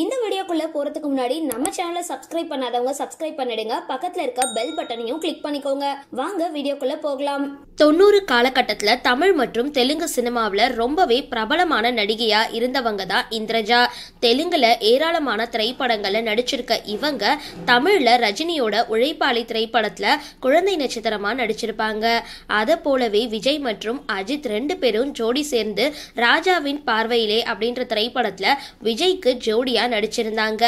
இந்த வீடியோக்குள்ள போறதுக்கு முன்னாடி நம்ம சேனலை சப்ஸ்கிரைப் பண்ணாதவங்க சப்ஸ்கிரைப் பண்ணிடுங்க. பக்கத்துல இருக்க பெல் பட்டனையும் கிளிக் பண்ணிக்கோங்க. வாங்க வீடியோக்குள்ள போகலாம். 90 காலகட்டத்துல தமிழ் மற்றும் தெலுங்கு சினிமாவில் ரொம்பவே பிரபலமான நடிகையா இருந்தவங்க தான் இந்திரஜா. தெலுங்குல ஏராளமான திரைப்படங்கள்ல நடிச்சிருக்க இவங்க தமிழ்ல ரஜினியோட உழைப்பாளி திரைப்படத்துல குழந்தை நட்சத்திரமா நடிச்சிருப்பாங்க. அதை போலவே விஜய் மற்றும் அஜித் 2 பேரும் ஜோடி சேர்ந்து ராஜாவின் பார்வையிலே அப்படின்ற திரைப்படத்துல விஜய்க்கு ஜோடியா நடிச்சிருந்தாங்க.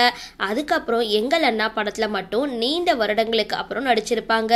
அதுக்கப்புறம் எங்கள் அண்ணா படத்துல மட்டும் நீண்ட வருடங்களுக்கு அப்புறம் நடிச்சிருப்பாங்க.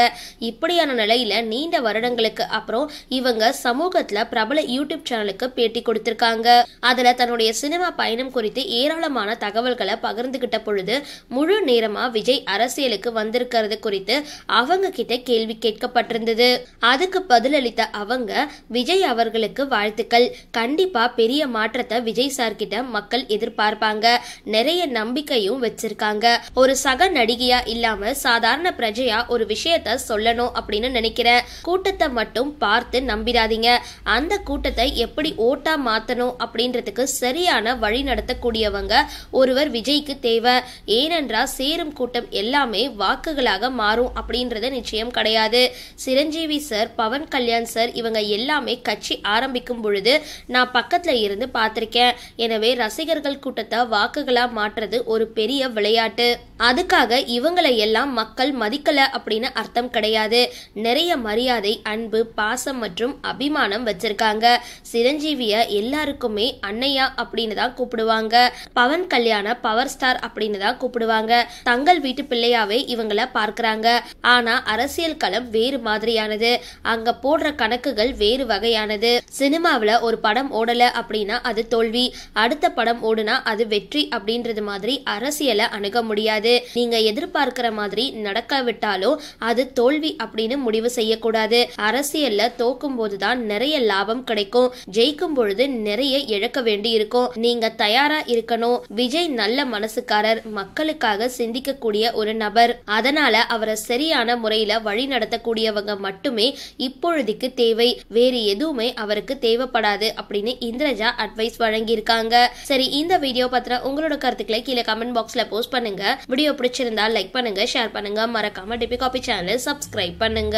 இப்படியான நிலையில நீண்ட வருடங்களுக்கு அப்புறம் இவங்க சமூகத்துல பிரபல யூடியூப் சேனலுக்கு பேட்டி கொடுத்திருக்காங்க. அதுல தன்னுடைய சினிமா பயணம் குறித்து ஏராளமான தகவல்களை பகிர்ந்துகிட்ட பொழுது முழு நேரமா விஜய் அரசியலுக்கு வந்திருக்கிறது குறித்து அவங்க கிட்ட கேள்வி கேட்கப்பட்டிருந்தது. அதுக்கு பதிலளித்த அவங்க விஜய் அவர்களுக்கு வாழ்த்துக்கள், கண்டிப்பா பெரிய மாற்றத்தை விஜய் சார் கிட்ட மக்கள் எதிர்பார்ப்பாங்க, நிறைய நம்பிக்கையும் வச்சிருக்காங்க. ஒரு சக நடிகையா இல்லாம சாதாரண பிரஜையா ஒரு விஷயத்த சொல்லணும் அப்படின்னு நினைக்கிறேன். கூட்டத்தை மட்டும் பார்த்து நம்பிடாதீங்க. அந்த கூட்டத்தை எப்படி ஓட்டா மாத்தணும் அப்படின்றதுக்கு சரியான வழி நடத்தக்கூடியவங்க ஒருவர் விஜய்க்கு தேவை. ஏனென்றா சேரும் கூட்டம் எல்லாமே வாக்குகளாக மாறும் அப்படின்றது நிச்சயம் கிடையாது. சிரஞ்சீவி சார், பவன் கல்யாண் சார் இவங்க எல்லாமே கட்சி ஆரம்பிக்கும் பொழுது நான் பக்கத்துல இருந்து பார்த்திருக்கேன். எனவே ரசிகர்கள் கூட்டத்தை வாக்குகளா மாற்றுறது ஒரு பெரிய விளையாட்டு. அதுக்காக இவங்களை எல்லாம் மக்கள் மதிக்கல அப்படின்னு அர்த்தம் கிடையாது. நிறைய மரியாதை, அன்பு, பாசம் மற்றும் அபிமானம் வச்சிருக்காங்க. சிரஞ்சீவிய எல்லாருக்குமே அண்ணையா அப்படின்னு தான் கூப்பிடுவாங்க. பவன் கல்யாண பவர் ஸ்டார் அப்படின்னு தான் கூப்பிடுவாங்க. தங்கள் வீட்டு பிள்ளையாவே இவங்கள பார்க்கறாங்க. ஆனா அரசியல் களம் வேறு மாதிரியானது. அங்க போடுற கணக்குகள் வேறு வகையானது. சினிமாவில ஒரு படம் ஓடல அப்படின்னா அது தோல்வி, அடுத்த படம் ஓடுனா அது வெற்றி அப்படின்றது மாதிரி அரசியலை அணுக முடியாது. நீங்க எதிர்பார்க்கிற மாதிரி நடக்காவிட்டாலும் அது தோல்வி அப்படின்னு முடிவு செய்யக்கூடாது. அரசியல்ல தோக்கும் போதுதான் நிறைய லாபம் கிடைக்கும், ஜெயிக்கும் பொழுது நிறைய இழக்க வேண்டி இருக்கும். நீங்க தயாரா இருக்கணும். விஜய் நல்ல மனசுக்காரர், மக்களுக்காக சிந்திக்கக்கூடிய ஒரு நபர். அதனால அவரை சரியான முறையில வழி நடத்தக்கூடியவங்க மட்டுமே இப்பொழுதுக்கு தேவை, வேறு எதுவுமே அவருக்கு தேவைப்படாது அப்படின்னு இந்திரஜா அட்வைஸ் வழங்கியிருக்காங்க. சரி, இந்த வீடியோ பத்தின உங்களோட கருத்துக்களை கீழே கமெண்ட் பாக்ஸ்ல போஸ்ட் பண்ணுங்க. வீடியோ பிடிச்சிருந்தா லைக் பண்ணுங்க, ஷேர் பண்ணுங்க, மறக்காம டிபி காபி சேனலை சப்ஸ்கிரைப் பண்ணுங்க.